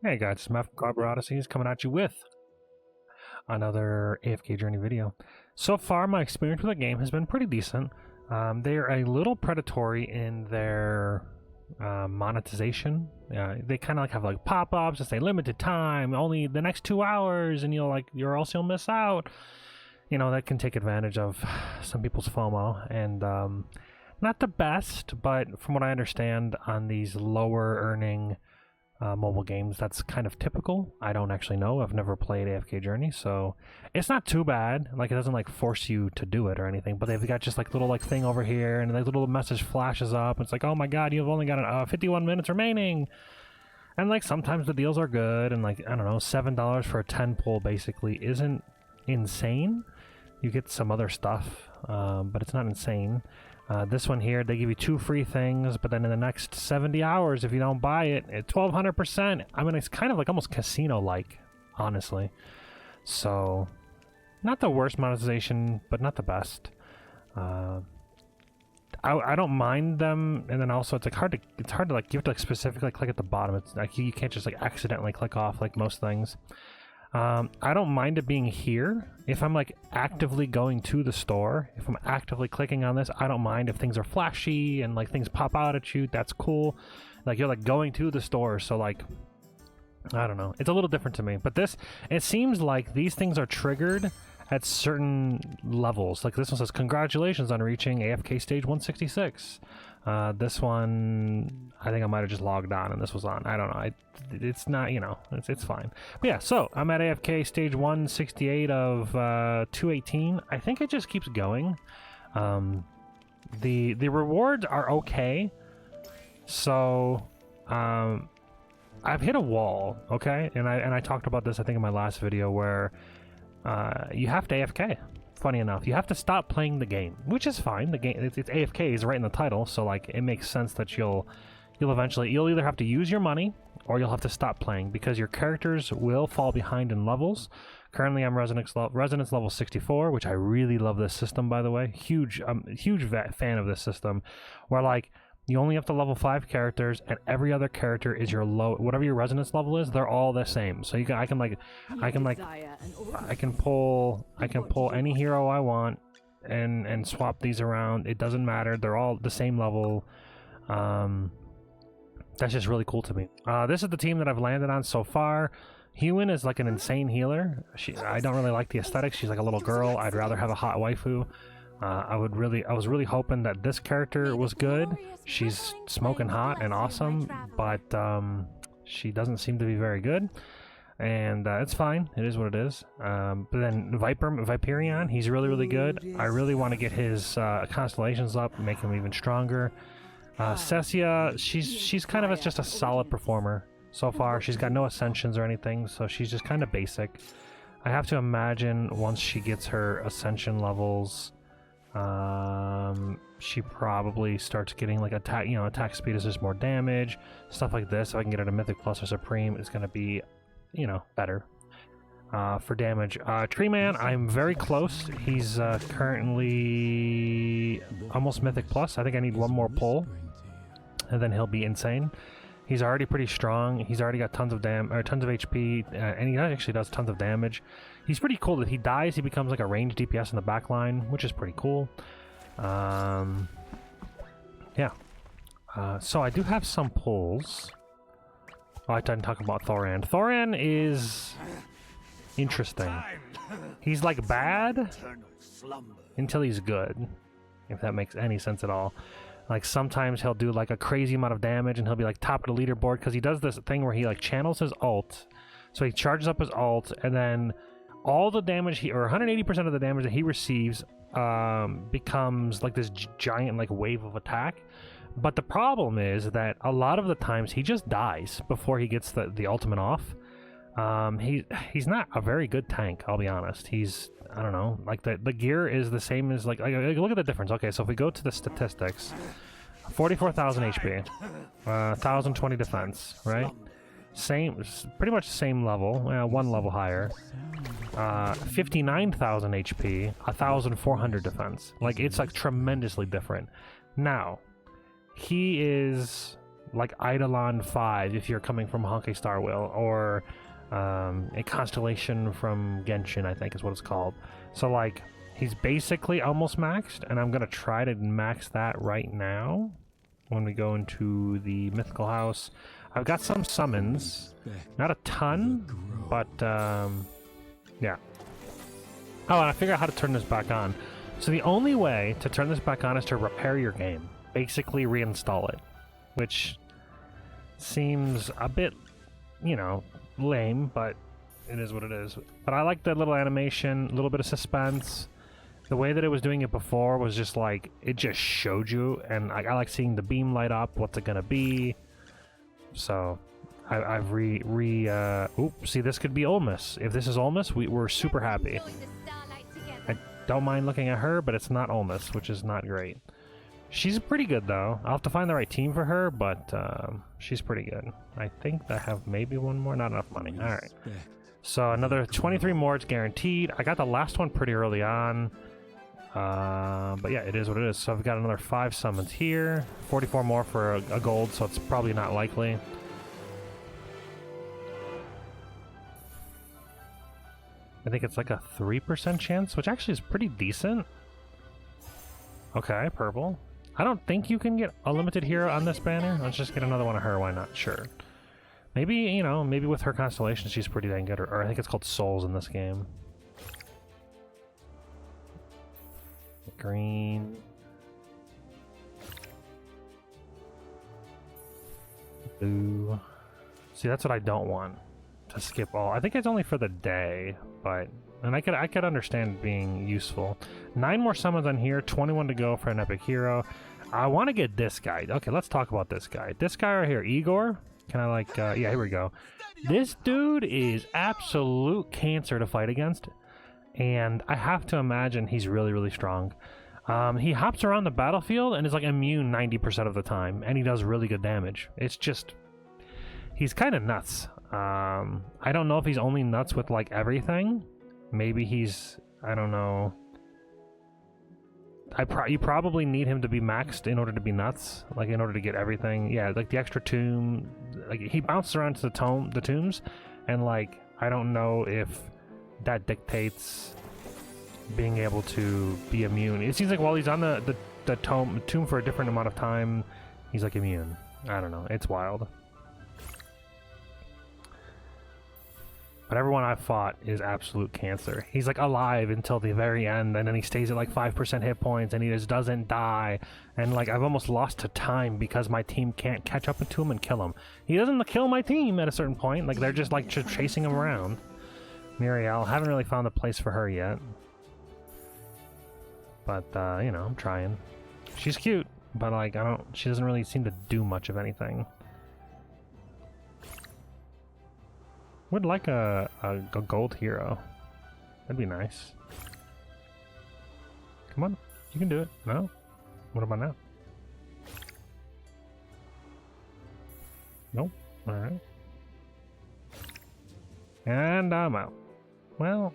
Hey guys, it's Matt from Carbon Odysseys coming at you with another AFK Journey video. So far, my experience with the game has been pretty decent. They are a little predatory in their monetization. They kind of like have like pop-ups that say limited time, only the next 2 hours, and you're also you'll miss out. You know, that can take advantage of some people's FOMO, and not the best, but from what I understand, on these lower earning mobile games, that's kind of typical. I don't actually know. I've never played AFK Journey, so it's not too bad. Like, it doesn't like force you to do it or anything, but they've got just like little like thing over here, and like little message flashes up. It's like, oh my god, you've only got 51 minutes remaining. And like sometimes the deals are good, and like, I don't know, $7 for a 10 pull basically isn't insane. You get some other stuff, but it's not insane. This one here, they give you 2 free things, but then in the next 70 hours, if you don't buy it, it's 1200%. I mean, it's kind of like almost casino-like, honestly. So, not the worst monetization, but not the best. I don't mind them, and then also it's like hard to like, you have to like specifically click at the bottom. It's like you can't just like accidentally click off like most things. I don't mind it being here. If I'm like actively going to the store, if I'm actively clicking on this, I don't mind if things are flashy and like things pop out at you. That's cool. Like you're like going to the store, so like, I don't know. It's a little different to me. But this, it seems like these things are triggered at certain levels. Like this one says, congratulations on reaching AFK stage 166. This one, I think I might have just logged on and this was on. I don't know. It's not, you know, it's fine. But yeah, so I'm at AFK stage 168 of 218. I think it just keeps going. The rewards are okay. So, I've hit a wall, okay? And I talked about this, I think, in my last video, where you have to AFK. Funny enough, you have to stop playing the game, which is fine. The game, it's AFK is right in the title, so like it makes sense that you'll either have to use your money or you'll have to stop playing because your characters will fall behind in levels. Currently, I'm Resonance level 64, which I really love this system, by the way. Huge fan of this system, where like you only have to level 5 characters, and every other character is your whatever your resonance level is. They're all the same. So I can pull any hero I want and swap these around. It doesn't matter. They're all the same level. That's just really cool to me. This is the team that I've landed on so far. Huan is like an insane healer. I don't really like the aesthetics. She's like a little girl. I'd rather have a hot waifu. I was really hoping that this character was good. She's smoking hot and awesome, but she doesn't seem to be very good. And it's fine. It is what it is. But then Viperion, he's really good. I really want to get his constellations up, make him even stronger. Cecia, she's kind of just a solid performer so far. She's got no ascensions or anything, so she's just kind of basic. I have to imagine once she gets her ascension levels, she probably starts getting like attack speed is just more damage, stuff like this. If I can get it a Mythic Plus or Supreme, it's gonna be, you know, better. For damage, Tree Man, I'm very close. He's currently almost Mythic Plus. I think I need one more pull, and then he'll be insane. He's already pretty strong. He's already got tons of HP, and he actually does tons of damage. He's pretty cool. That he dies, he becomes like a ranged DPS in the back line, which is pretty cool. Yeah. So I do have some pulls. Oh, I didn't talk about Thoran. Thoran is interesting. He's like bad until he's good, if that makes any sense at all. Like sometimes he'll do like a crazy amount of damage and he'll be like top of the leaderboard because he does this thing where he like channels his ult. So he charges up his ult, and then all the damage or 180% of the damage that he receives becomes like this giant like wave of attack. But the problem is that a lot of the times he just dies before he gets the ultimate off. He's not a very good tank, I'll be honest. He's, I don't know, like the gear is the same as like look at the difference. Okay, so if we go to the statistics, 44,000 HP, 1,020 defense, right? Pretty much same level, one level higher. 59,000 HP, 1,400 defense. Like, it's like tremendously different. Now, he is like Eidolon 5 if you're coming from Honkai Star Wheel, or a Constellation from Genshin, I think is what it's called. So like, he's basically almost maxed, and I'm gonna try to max that right now when we go into the Mythical House. I've got some summons, not a ton, but yeah. Oh, and I figured out how to turn this back on. So the only way to turn this back on is to repair your game. Basically reinstall it, which seems a bit, you know, lame, but it is what it is. But I like the little animation, a little bit of suspense. The way that it was doing it before was just like, it just showed you, and I like seeing the beam light up, what's it gonna be. So I've oops, see, this could be Olmus. If this is Olmus, we're super happy. I don't mind looking at her, but it's not Olmus, which is not great. She's pretty good though. I'll have to find the right team for her, but she's pretty good. I think I have maybe one more, not enough money. All right. So another 23 more, it's guaranteed. I got the last one pretty early on. But yeah, it is what it is. So I've got another 5 summons here. 44 more for a gold, so it's probably not likely. I think it's like a 3% chance, which actually is pretty decent. Okay, purple. I don't think you can get a limited hero on this banner. Let's just get another one of her, why not? Sure. Maybe, you know, maybe with her constellation she's pretty dang good, or I think it's called Souls in this game. Green. Blue. See, that's what I don't want. To skip all. I think it's only for the day, but... And I could understand being useful. 9 more summons on here, 21 to go for an epic hero. I want to get this guy. Okay, let's talk about this guy. This guy right here, Igor. Can I like, yeah, here we go. This dude is absolute cancer to fight against. And I have to imagine he's really, really strong. He hops around the battlefield and is like immune 90% of the time. And he does really good damage. It's just... He's kind of nuts. I don't know if he's only nuts with like everything. Maybe he's, I don't know. You probably need him to be maxed in order to be nuts, like in order to get everything. Yeah, like the extra tomb, like he bounced around to the tombs, and like I don't know if that dictates being able to be immune. It seems like while he's on the tomb for a different amount of time, he's like immune. I don't know. It's wild. But everyone I've fought is absolute cancer. He's like alive until the very end, and then he stays at like 5% hit points, and he just doesn't die. And like I've almost lost to time because my team can't catch up to him and kill him. He doesn't kill my team at a certain point. Like they're just like chasing him around. Muriel, haven't really found a place for her yet. But you know, I'm trying. She's cute, but like she doesn't really seem to do much of anything. Would like a gold hero. That'd be nice. Come on, you can do it. No? What about now? Nope. Alright. And I'm out. Well,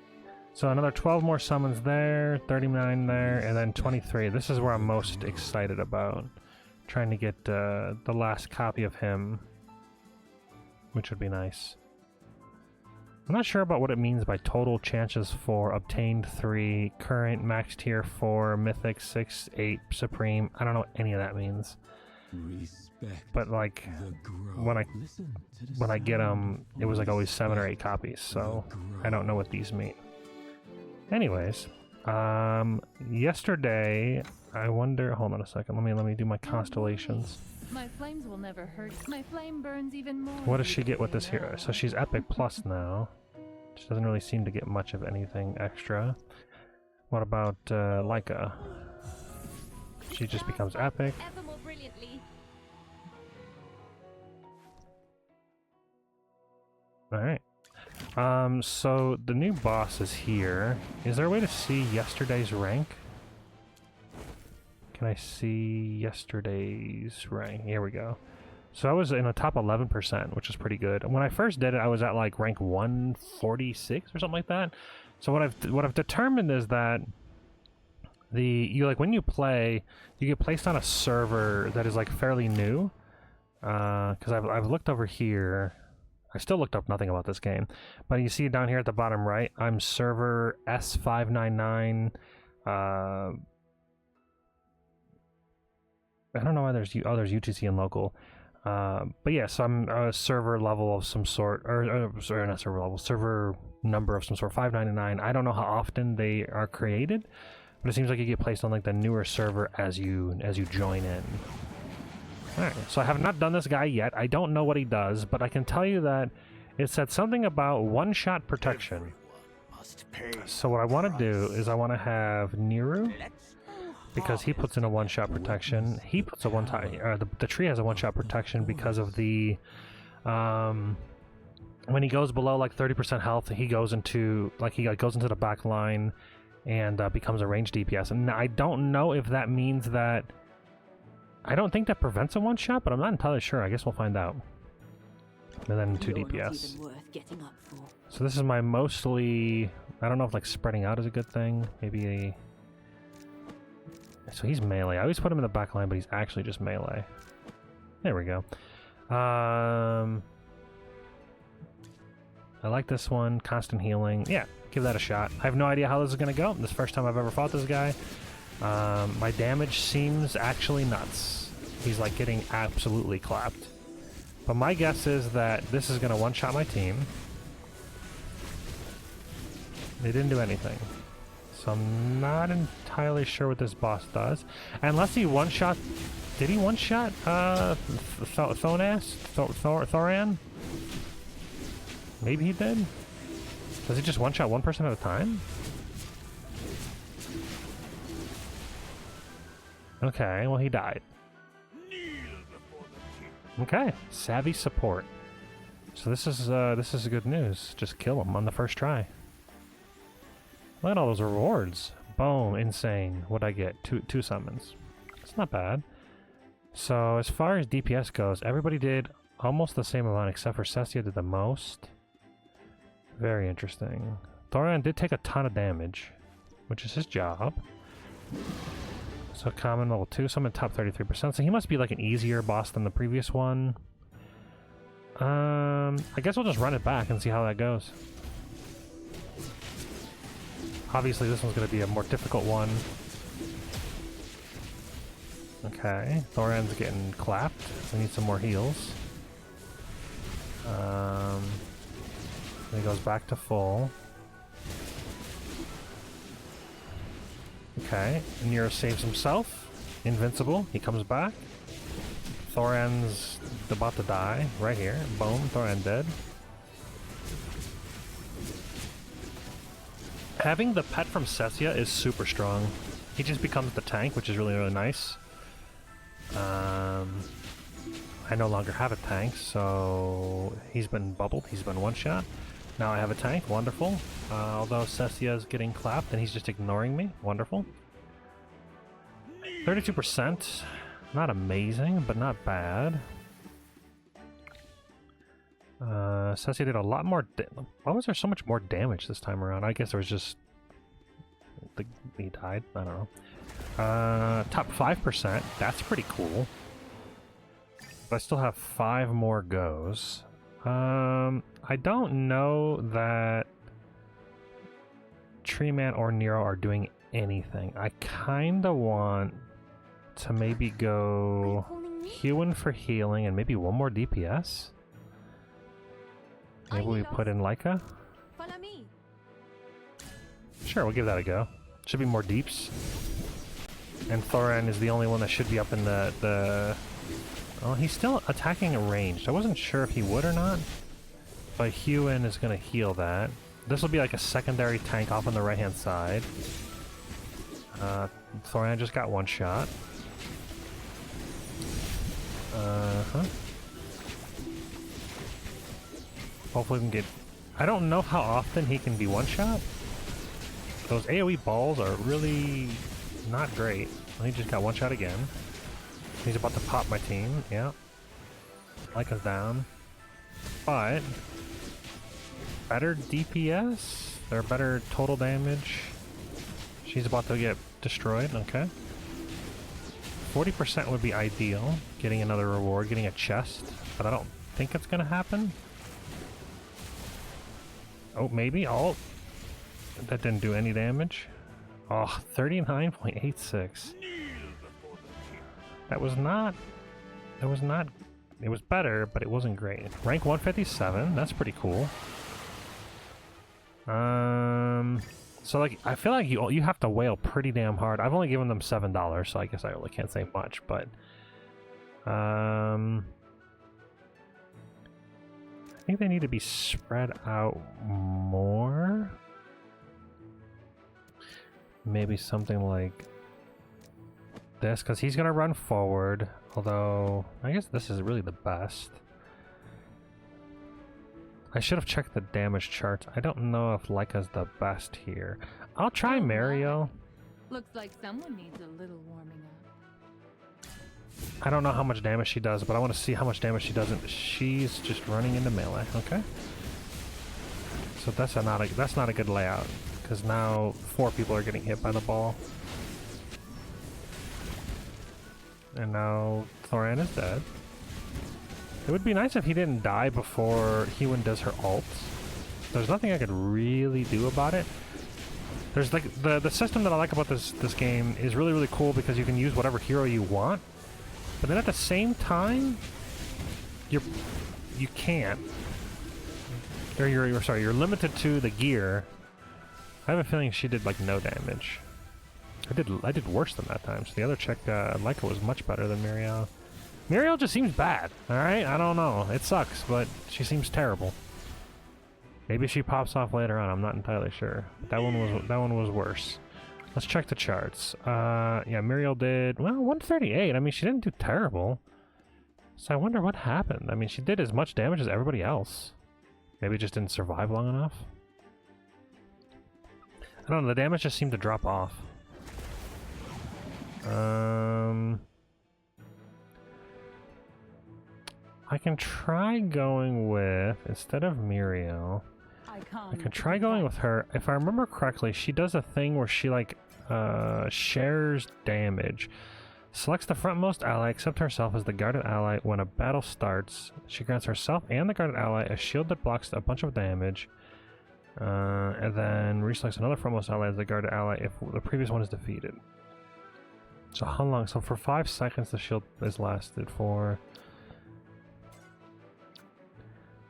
so another 12 more summons there, 39 there, and then 23. This is where I'm most excited about. Trying to get the last copy of him, which would be nice. I'm not sure about what it means by total chances for obtained 3, current max tier 4, mythic 6, 8, supreme. I don't know what any of that means. But like when I get them, it was like always 7 or 8 copies, so I don't know what these mean. Anyways, yesterday I wonder. Hold on a second. Let me do my constellations. My flames will never hurt. My flame burns even more. What does she get with this hero? So she's epic plus now. She doesn't really seem to get much of anything extra. What about Leica? She just becomes epic. Alright. So the new boss is here. Is there a way to see yesterday's rank? Can I see yesterday's rank? Here we go. So I was in the top 11%, which is pretty good. When I first did it, I was at like rank 146 or something like that. So what I've determined is that when you play, you get placed on a server that is like fairly new, because I've looked over here. I still looked up nothing about this game, but you see down here at the bottom right, I'm server S599. I don't know why there's UTC and local. But yeah, so I'm a server level of some sort, or sorry, not server level, server number of some sort, 599. I don't know how often they are created, but it seems like you get placed on like the newer server as you join in. Alright, so I have not done this guy yet. I don't know what he does, but I can tell you that it said something about one-shot protection. So what I want to do is I want to have Niru, because he puts in a one-shot protection. He puts a the tree has a one-shot protection because of the when he goes below like 30% health, he goes into the back line and becomes a ranged DPS. And I don't know if that means that. I don't think that prevents a one-shot, but I'm not entirely sure. I guess we'll find out. And then 2 DPS. So this is my mostly. I don't know if like spreading out is a good thing. Maybe a. So he's melee. I always put him in the back line, but he's actually just melee. There we go. I like this one. Constant healing. Yeah, give that a shot. I have no idea how this is going to go. This is the first time I've ever fought this guy. My damage seems actually nuts. He's like getting absolutely clapped. But my guess is that this is going to one-shot my team. They didn't do anything. So I'm not entirely sure what this boss does. Unless he one-shot... Did he one-shot Thoran? Maybe he did? Does he just one-shot one person at a time? Okay, well he died. Okay, savvy support. So this is good news. Just kill him on the first try. Look at all those rewards. Boom, insane. What'd I get? Two summons. It's not bad. So as far as DPS goes, everybody did almost the same amount except for Cessia did the most. Very interesting. Thoran did take a ton of damage, which is his job. So common level 2, so I'm in top 33%, so he must be like an easier boss than the previous one. I guess we'll just run it back and see how that goes. Obviously this one's going to be a more difficult one. Okay, Thoran's getting clapped. We need some more heals. He goes back to full. Okay, Nero saves himself. Invincible. He comes back. Thoran's about to die. Right here. Boom. Thoran dead. Having the pet from Cessia is super strong. He just becomes the tank, which is really, really nice. I no longer have a tank, so he's been bubbled. He's been one-shot. Now I have a tank. Wonderful. Although Cessia is getting clapped and he's just ignoring me. Wonderful. 32%. Not amazing, but not bad. Cessia did a lot more. Why was there so much more damage this time around? I guess there was just. He died. I don't know. Top 5%. That's pretty cool. But I still have 5 more goes. I don't know that Treeman or Nero are doing anything. I kinda want to maybe go Hewin for healing and maybe one more DPS. Maybe we put in Leica? Follow me. Sure, we'll give that a go. Should be more deeps. And Thoran is the only one that should be up in the... Oh, he's still attacking at range. I wasn't sure if he would or not. But Hewin is going to heal that. This will be like a secondary tank off on the right-hand side. Thoran just got one shot. Hopefully we can get... I don't know how often he can be one-shot. Those AoE balls are really not great. Well, he just got one shot again. He's about to pop my team, yeah. Leica's down. But... better DPS? They're better total damage. She's about to get destroyed, okay. 40% would be ideal, getting another reward, getting a chest, but I don't think it's gonna happen. Oh, maybe? Oh, that didn't do any damage. Oh, 39.86. That was not, it was better, but it wasn't great. Rank 157, that's pretty cool. So like, I feel like you have to wail pretty damn hard. I've only given them $7, so I guess I really can't say much, but I think they need to be spread out more. Maybe something like this, because he's gonna run forward, although I guess this is really the best. I should have checked the damage charts. I don't know if Leica's the best here. I'll try Oh, Mariel. Looks like someone needs a little warming up. I don't know how much damage she does, but I want to see how much damage she does. She's just running into melee. Okay. So that's not a good layout, because now 4 people are getting hit by the ball. And now Thoran is dead. It would be nice if he didn't die before Hewen does her ult. There's nothing I could really do about it. There's like the system that I like about this game is really, really cool because you can use whatever hero you want, but then at the same time you can't. Or you're limited to the gear. I have a feeling she did like no damage. I did worse than that time. So the other check, Leica was much better than Muriel. Muriel just seems bad. All right, I don't know. It sucks, but she seems terrible. Maybe she pops off later on. I'm not entirely sure. But that one was worse. Let's check the charts. Yeah, Muriel did well 138. I mean, she didn't do terrible. So I wonder what happened. I mean, she did as much damage as everybody else. Maybe just didn't survive long enough. I don't know. The damage just seemed to drop off. I can try going with, instead of Muriel, I can try going with her. If I remember correctly, she does a thing where she like shares damage. Selects the frontmost ally except herself as the guarded ally. When a battle starts, she grants herself and the guarded ally a shield that blocks a bunch of damage. And then reselects another frontmost ally as the guarded ally if the previous one is defeated. So how long? So for 5 seconds the shield is lasted for.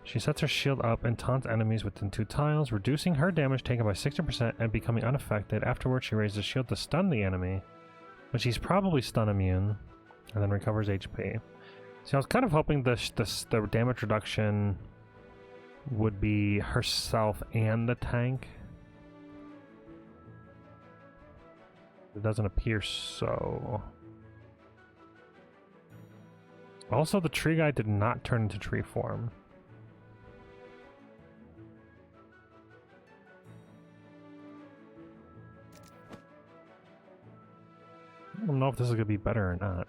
She sets her shield up and taunts enemies within 2 tiles, reducing her damage taken by 60% and becoming unaffected. Afterwards, she raises the shield to stun the enemy, but she's probably stun immune, and then recovers HP. So I was kind of hoping the damage reduction would be herself and the tank. It doesn't appear so. Also, the tree guy did not turn into tree form. I don't know if this is going to be better or not.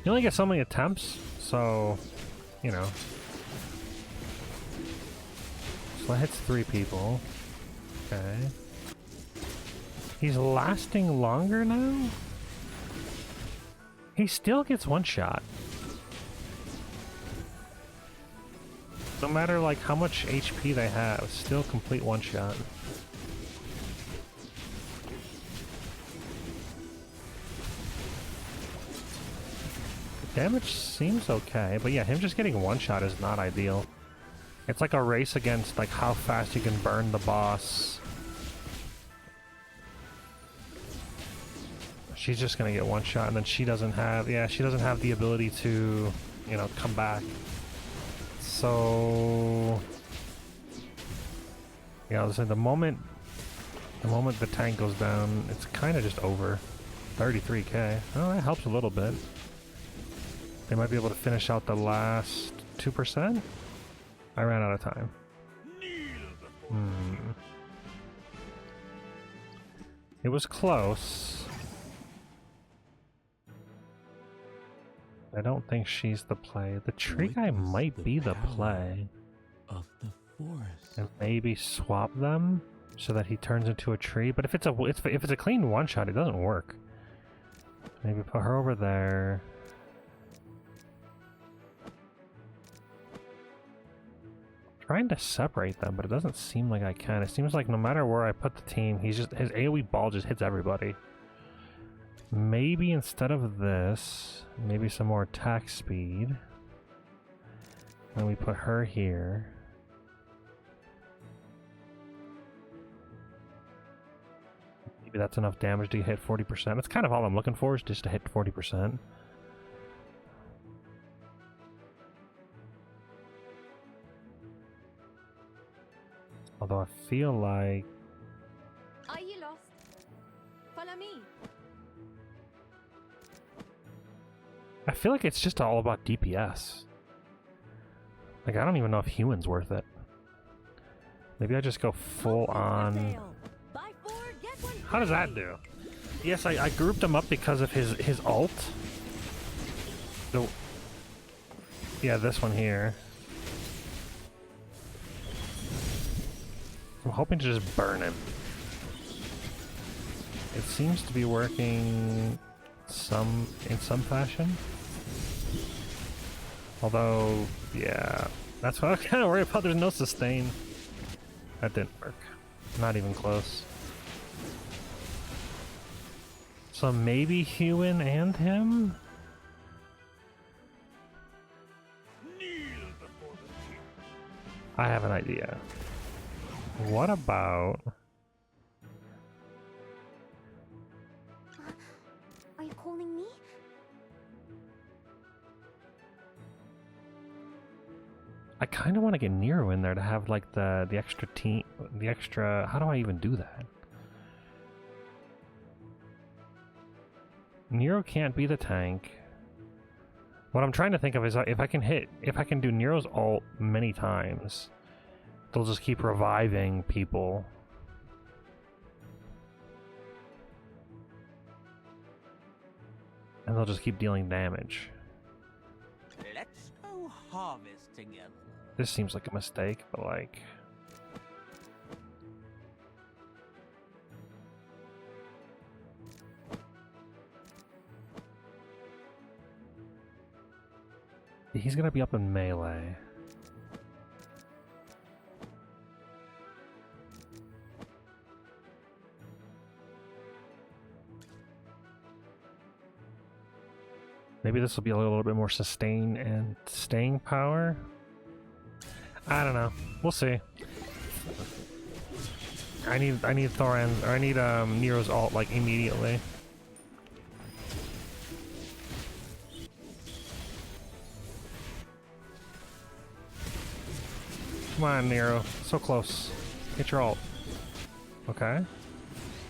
You only get so many attempts, so, you know. So that hits 3 people. Okay. He's lasting longer now? He still gets 1 shot. No matter like how much HP they have, still complete 1 shot. Damage seems okay, but yeah, him just getting 1 shot is not ideal. It's like a race against like how fast you can burn the boss. She's just gonna get 1 shot, and then she doesn't have, she doesn't have the ability to, you know, come back. So, yeah, listen, the moment the tank goes down, it's kind of just over. 33k. Oh, that helps a little bit. They might be able to finish out the last 2%? I ran out of time. It was close. I don't think she's the play. The tree guy might be the play. Of the forest. And maybe swap them so that he turns into a tree. But if it's a clean 1 shot, it doesn't work. Maybe put her over there. Trying to separate them, but it doesn't seem like I can. It seems like no matter where I put the team, his AoE ball just hits everybody. Maybe instead of this, maybe some more attack speed. And we put her here. Maybe that's enough damage to hit 40%. That's kind of all I'm looking for, is just to hit 40%. Although I feel like... Are you lost? Follow me. I feel like it's just all about DPS. Like, I don't even know if Human's worth it. Maybe I just go full on... How does that do? Yes, I grouped him up because of his ult. Yeah, this one here. I'm hoping to just burn him. It seems to be working in some fashion. Although, yeah, that's what I was kind of worried about. There's no sustain. That didn't work. Not even close. So maybe Human and him? I have an idea. What about... Are you calling me? I kind of want to get Nero in there to have like the extra team, the extra... How do I even do that? Nero can't be the tank. What I'm trying to think of is if I can do Nero's ult many times, they'll just keep reviving people. And they'll just keep dealing damage. Let's go harvest together. This seems like a mistake, but like... He's gonna be up in melee. Maybe this will be a little bit more sustain and staying power. I don't know. We'll see. I need Thoran's, or I need Nero's ult like immediately. Come on, Nero. So close. Get your ult. Okay.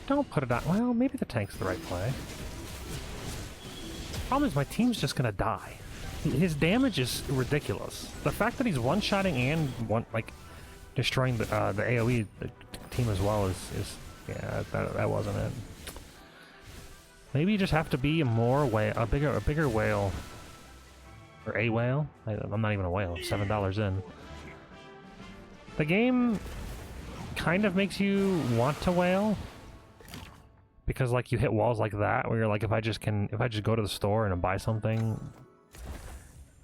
Don't put it on. Well, maybe the tank's the right play. Problem is, my team's just gonna die. His damage is ridiculous. The fact that he's one-shotting and destroying the AoE the team as well is yeah, that wasn't it. Maybe you just have to be a bigger whale, or a whale. I'm not even a whale. I'm $7 in. The game kind of makes you want to whale. Because like you hit walls like that, where you're like, if I just go to the store and buy something,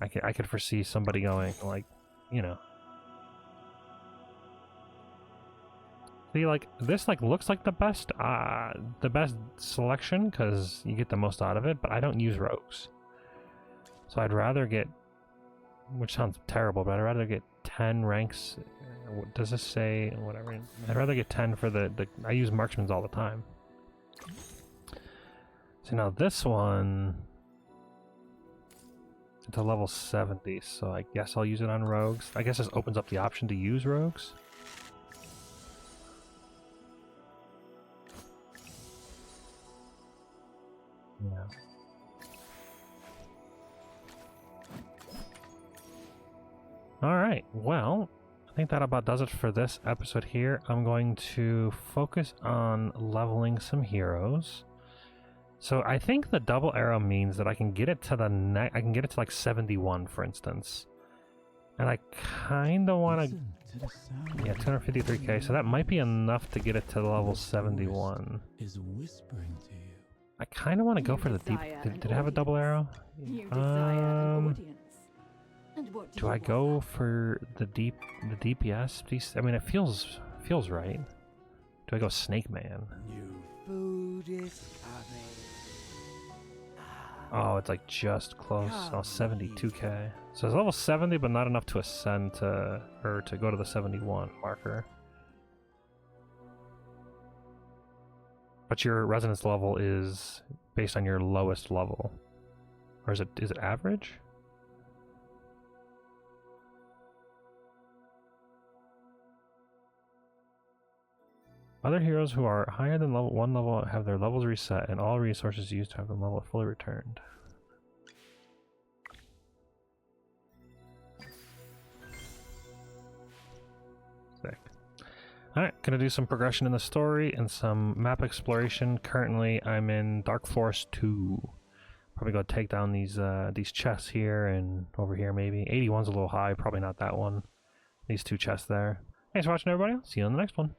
I could foresee somebody going like, you know. See, like this looks like the best selection because you get the most out of it, but I don't use rogues, so I'd rather get, which sounds terrible, but I'd rather get 10 ranks. What does this say? Whatever. I'd rather get 10 for the I use marksmans all the time. So now this one, it's a level 70, so I guess I'll use it on rogues. I guess this opens up the option to use rogues. Yeah. Alright, well, I think that about does it for this episode here. I'm going to focus on leveling some heroes. So I think the double arrow means that I can get it to I can get it to like 71, for instance. And I kind of want to... Yeah, 253k, so that might be enough to get it to level 71. Is whispering to you. I kind of want to go You for the deep. desire Did an it have a double arrow? You desire an Um, audience. And what do you I want? go for the DPS? Please? I mean, it feels right. Do I go Snake Man? New food is coming. Oh, it's like just close. Oh, 72k. So it's level 70, but not enough to ascend to, or to go to the 71 marker. But your resonance level is based on your lowest level. Or is it average? Other heroes who are higher than level 1 level have their levels reset and all resources used to have them level fully returned. Sick. Alright, gonna do some progression in the story and some map exploration. Currently, I'm in Dark Forest 2. Probably go take down these chests here and over here maybe. 81's a little high, probably not that one. These two chests there. Thanks for watching, everybody. See you on the next one.